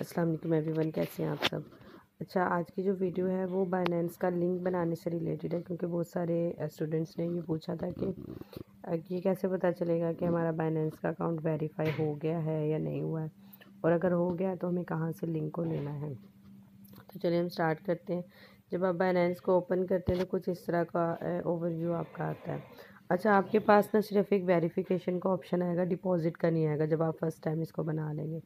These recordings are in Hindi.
अस्सलाम वालेकुम एवरीवन, कैसे हैं आप सब। अच्छा, आज की जो वीडियो है वो बाइनेंस का लिंक बनाने से रिलेटेड है, क्योंकि बहुत सारे स्टूडेंट्स ने ये पूछा था कि ये कैसे पता चलेगा कि हमारा बाइनेंस का अकाउंट वेरीफाई हो गया है या नहीं हुआ है, और अगर हो गया है तो हमें कहाँ से लिंक को लेना है। तो चलिए हम स्टार्ट करते हैं। जब आप बाइनेंस को ओपन करते हैं तो कुछ इस तरह का ओवरव्यू आपका आता है। अच्छा, आपके पास ना सिर्फ एक वेरिफिकेशन का ऑप्शन आएगा, डिपॉजिट का नहीं आएगा जब आप फर्स्ट टाइम इसको बना लेंगे।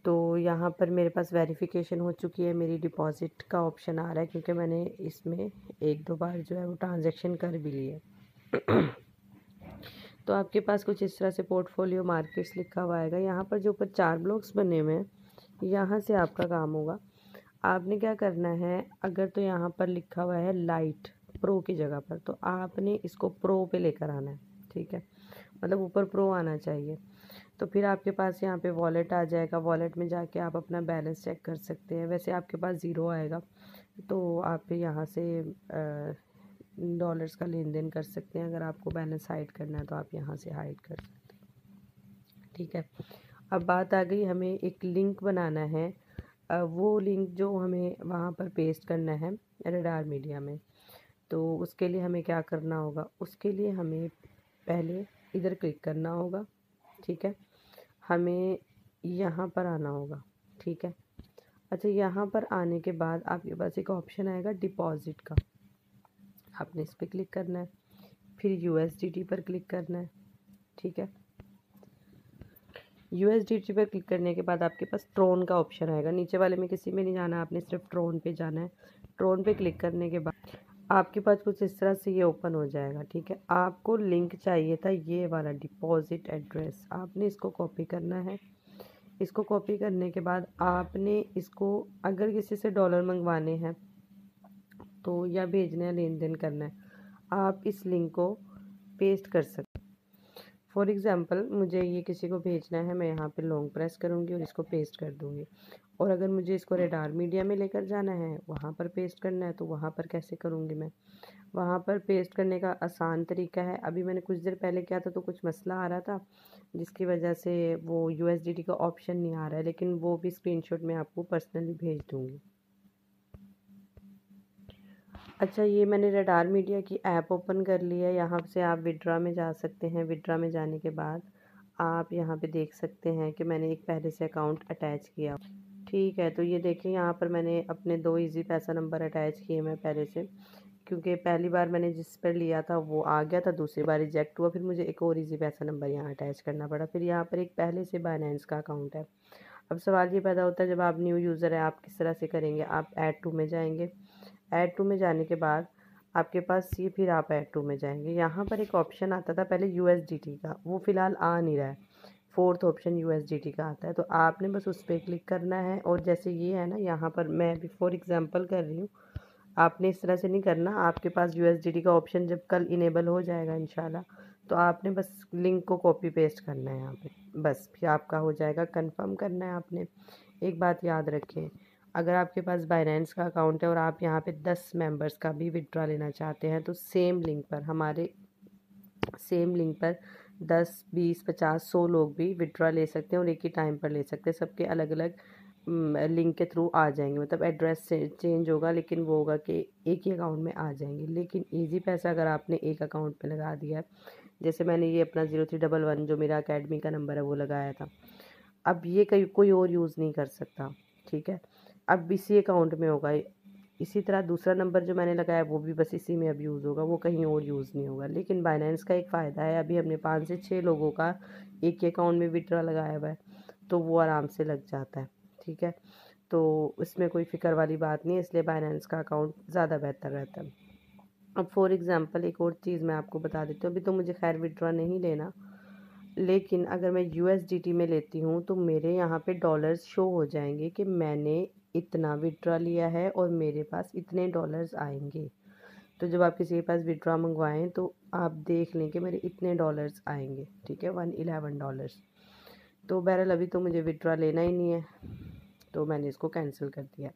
तो यहाँ पर मेरे पास वेरिफिकेशन हो चुकी है, मेरी डिपॉज़िट का ऑप्शन आ रहा है क्योंकि मैंने इसमें एक दो बार जो है वो ट्रांजैक्शन कर भी लिए। तो आपके पास कुछ इस तरह से पोर्टफोलियो मार्केट्स लिखा हुआ आएगा। यहाँ पर जो ऊपर 4 ब्लॉक्स बने हुए हैं, यहाँ से आपका काम होगा। आपने क्या करना है, अगर तो यहाँ पर लिखा हुआ है लाइट प्रो की जगह पर, तो आपने इसको प्रो पे लेकर आना है। ठीक है, मतलब ऊपर प्रो आना चाहिए। तो फिर आपके पास यहाँ पे वॉलेट आ जाएगा। वॉलेट में जाके आप अपना बैलेंस चेक कर सकते हैं। वैसे आपके पास ज़ीरो आएगा तो आप यहाँ से डॉलर्स का लेन देन कर सकते हैं। अगर आपको बैलेंस हाइड करना है तो आप यहाँ से हाइड कर सकते हैं। ठीक है, अब बात आ गई, हमें एक लिंक बनाना है। वो लिंक जो हमें वहाँ पर पेस्ट करना है रडार मीडिया में। तो उसके लिए हमें क्या करना होगा, उसके लिए हमें पहले इधर क्लिक करना होगा। ठीक है, हमें यहाँ पर आना होगा। ठीक है, अच्छा, यहाँ पर आने के बाद आपके पास एक ऑप्शन आएगा डिपॉजिट का, आपने इस पर क्लिक करना है। फिर यूएसडीटी पर क्लिक करना है। ठीक है, यूएसडीटी पर क्लिक करने के बाद आपके पास ट्रोन का ऑप्शन आएगा। नीचे वाले में किसी में नहीं जाना, आपने सिर्फ ट्रोन पे जाना है। ट्रोन पे क्लिक करने के बाद आपके पास कुछ इस तरह से ये ओपन हो जाएगा। ठीक है, आपको लिंक चाहिए था ये वाला डिपॉजिट एड्रेस, आपने इसको कॉपी करना है। इसको कॉपी करने के बाद आपने इसको, अगर किसी से डॉलर मंगवाने हैं तो या भेजना है, लेन देन करना है, आप इस लिंक को पेस्ट कर सकते। फॉर एग्ज़ाम्पल, मुझे ये किसी को भेजना है, मैं यहाँ पे लॉन्ग प्रेस करूँगी और इसको पेस्ट कर दूँगी। और अगर मुझे इसको रडार मीडिया में लेकर जाना है, वहाँ पर पेस्ट करना है, तो वहाँ पर कैसे करूँगी मैं। वहाँ पर पेस्ट करने का आसान तरीका है, अभी मैंने कुछ देर पहले किया था तो कुछ मसला आ रहा था जिसकी वजह से वो यूएसडीटी का ऑप्शन नहीं आ रहा है, लेकिन वो भी स्क्रीनशॉट मैं आपको पर्सनली भेज दूँगी। अच्छा, ये मैंने रडार मीडिया की ऐप ओपन कर ली है। यहाँ से आप विड्रा में जा सकते हैं। विड्रा में जाने के बाद आप यहाँ पे देख सकते हैं कि मैंने एक पहले से अकाउंट अटैच किया। ठीक है, तो ये देखें, यहाँ पर मैंने अपने 2 इजी पैसा नंबर अटैच किए मैं पहले से, क्योंकि पहली बार मैंने जिस पर लिया था वो आ गया था, दूसरी बार रिजेक्ट हुआ, फिर मुझे एक और इजी पैसा नंबर यहाँ अटैच करना पड़ा। फिर यहाँ पर एक पहले से बाइनेंस का अकाउंट है। अब सवाल ये पैदा होता है, जब आप न्यू यूज़र है आप किस तरह से करेंगे। आप ऐड टू में जाएंगे। ऐड टू में जाने के बाद आपके पास ये, फिर आप ऐड टू में जाएंगे। यहाँ पर एक ऑप्शन आता था पहले यूएसडीटी का, वो फ़िलहाल आ नहीं रहा है। फोर्थ ऑप्शन यूएसडीटी का आता है, तो आपने बस उस पर क्लिक करना है। और जैसे ये है ना, यहाँ पर मैं भी फॉर एग्जांपल कर रही हूँ, आपने इस तरह से नहीं करना। आपके पास यूएसडीटी का ऑप्शन जब कल इनेबल हो जाएगा इंशाल्लाह, तो आपने बस लिंक को कॉपी पेस्ट करना है यहाँ पे, बस फिर आपका हो जाएगा। कंफर्म करना है आपने। एक बात याद रखें, अगर आपके पास बाइनेंस का अकाउंट है और आप यहाँ पे 10 मेंबर्स का भी विड्रॉ लेना चाहते हैं, तो सेम लिंक पर, हमारे सेम लिंक पर 10, 20, 50, 100 लोग भी विड्रॉ ले सकते हैं और एक ही टाइम पर ले सकते हैं। सबके अलग अलग लिंक के थ्रू आ जाएंगे, मतलब एड्रेस से चेंज होगा, लेकिन वो होगा कि एक ही अकाउंट में आ जाएंगे। लेकिन इजी पैसा अगर आपने एक अकाउंट में लगा दिया है, जैसे मैंने ये अपना 0311 जो मेरा अकेडमी का नंबर है वो लगाया था, अब ये कोई और यूज़ नहीं कर सकता। ठीक है, अब इसी अकाउंट में होगा। इसी तरह दूसरा नंबर जो मैंने लगाया वो भी बस इसी में अब यूज़ होगा, वो कहीं और यूज़ नहीं होगा। लेकिन बाइनेंस का एक फ़ायदा है, अभी हमने 5 से 6 लोगों का एक ही अकाउंट में विड्रॉ लगाया हुआ है, तो वो आराम से लग जाता है। ठीक है, तो उसमें कोई फ़िक्र वाली बात नहीं है, इसलिए बाइनेंस का अकाउंट ज़्यादा बेहतर रहता है। अब फॉर एग्ज़ाम्पल एक और चीज़ मैं आपको बता देती हूँ। अभी तो मुझे खैर विड्रॉ नहीं लेना, लेकिन अगर मैं यूएसडीटी में लेती हूँ तो मेरे यहाँ पे डॉलर्स शो हो जाएंगे कि मैंने इतना विड्रॉ लिया है और मेरे पास इतने डॉलर्स आएंगे। तो जब आप किसी के पास विड्रॉ मंगवाएं तो आप देख लें कि मेरे इतने डॉलर्स आएंगे। ठीक है, $111। तो बहरहाल अभी तो मुझे विड्रॉ लेना ही नहीं है, तो मैंने इसको कैंसिल कर दिया।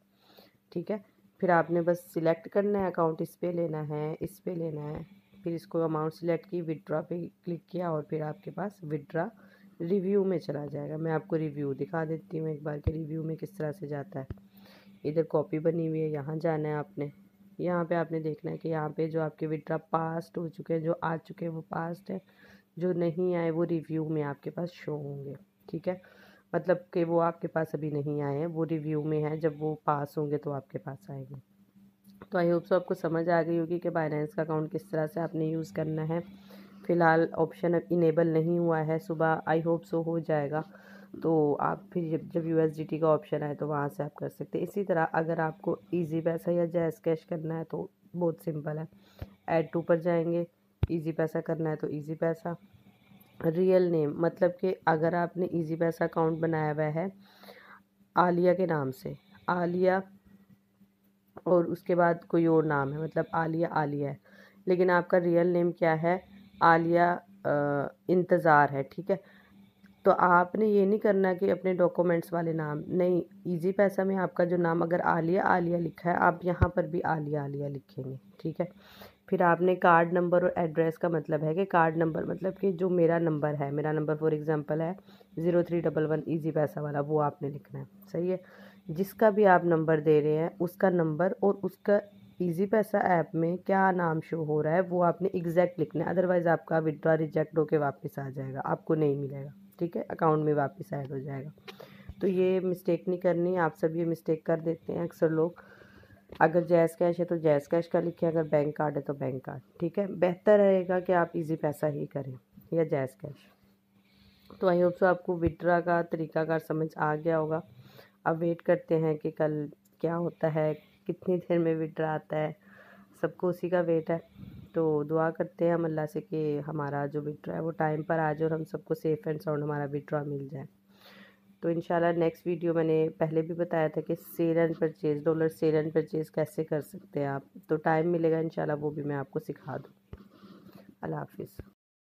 ठीक है, फिर आपने बस सिलेक्ट करना है अकाउंट, इस पे लेना है, इस पे लेना है, फिर इसको अमाउंट सिलेक्ट की, विड्रॉ पे क्लिक किया और फिर आपके पास विड्रॉ रिव्यू में चला जाएगा। मैं आपको रिव्यू दिखा देती हूँ एक बार कि रिव्यू में किस तरह से जाता है। इधर कॉपी बनी हुई है, यहाँ जाना है आपने। यहाँ पे आपने देखना है कि यहाँ पे जो आपके विड्रा पास्ट हो चुके हैं, जो आ चुके हैं वो पास्ट है, जो नहीं आए वो रिव्यू में आपके पास शो होंगे। ठीक है, मतलब कि वो आपके पास अभी नहीं आए हैं, वो रिव्यू में है, जब वो पास होंगे तो आपके पास आएंगे। तो आई होप सो आपको समझ आ गई होगी कि बाइनेंस का अकाउंट किस तरह से आपने यूज़ करना है। फ़िलहाल ऑप्शन इनेबल नहीं हुआ है, सुबह आई होप सो हो जाएगा। तो आप फिर जब USDT का ऑप्शन आए तो वहाँ से आप कर सकते हैं। इसी तरह अगर आपको इजी पैसा या जैज़ कैश करना है तो बहुत सिंपल है, ऐड टू पर जाएंगे। इजी पैसा करना है तो इजी पैसा, रियल नेम मतलब कि अगर आपने इजी पैसा अकाउंट बनाया हुआ है आलिया के नाम से, आलिया और उसके बाद कोई और नाम है, मतलब आलिया आलिया है, लेकिन आपका रियल नेम क्या है, आलिया इंतज़ार है। ठीक है, तो आपने ये नहीं करना कि अपने डॉक्यूमेंट्स वाले नाम नहीं, इजी पैसा में आपका जो नाम अगर आलिया आलिया लिखा है, आप यहाँ पर भी आलिया आलिया लिखेंगे। ठीक है, फिर आपने कार्ड नंबर और एड्रेस का मतलब है कि कार्ड नंबर मतलब कि जो मेरा नंबर है, मेरा नंबर फॉर एग्जांपल है 0311 इजी पैसा वाला, वो आपने लिखना है। सही है, जिसका भी आप नंबर दे रहे हैं उसका नंबर और उसका इजी पैसा ऐप में क्या नाम शो हो रहा है वो आपने एग्जैक्ट लिखना है, अदरवाइज़ आपका विड्रॉ रिजेक्ट होकर वापस आ जाएगा, आपको नहीं मिलेगा। ठीक है, अकाउंट में वापस ऐड हो जाएगा। तो ये मिस्टेक नहीं करनी, आप सब ये मिस्टेक कर देते हैं अक्सर लोग। अगर जैज़ कैश है तो जैज़ कैश का लिखें, अगर बैंक कार्ड है तो बैंक कार्ड। ठीक है, बेहतर रहेगा कि आप इजी पैसा ही करें या जैज़ कैश। तो आई होप सो आपको विड्रा का तरीकाकार समझ आ गया होगा। अब वेट करते हैं कि कल क्या होता है, कितनी देर में विड्रा आता है, सबको उसी का वेट है। तो दुआ करते हैं हम अल्लाह से कि हमारा जो विड्रा है वो टाइम पर आ जाए और हम सबको सेफ़ एंड साउंड हमारा विड्रा मिल जाए। तो इंशाल्लाह नेक्स्ट वीडियो, मैंने पहले भी बताया था कि sale and purchase, dollar sale and purchase कैसे कर सकते हैं आप, तो टाइम मिलेगा इंशाल्लाह वो भी मैं आपको सिखा दूँ। अल्लाह हाफिज़।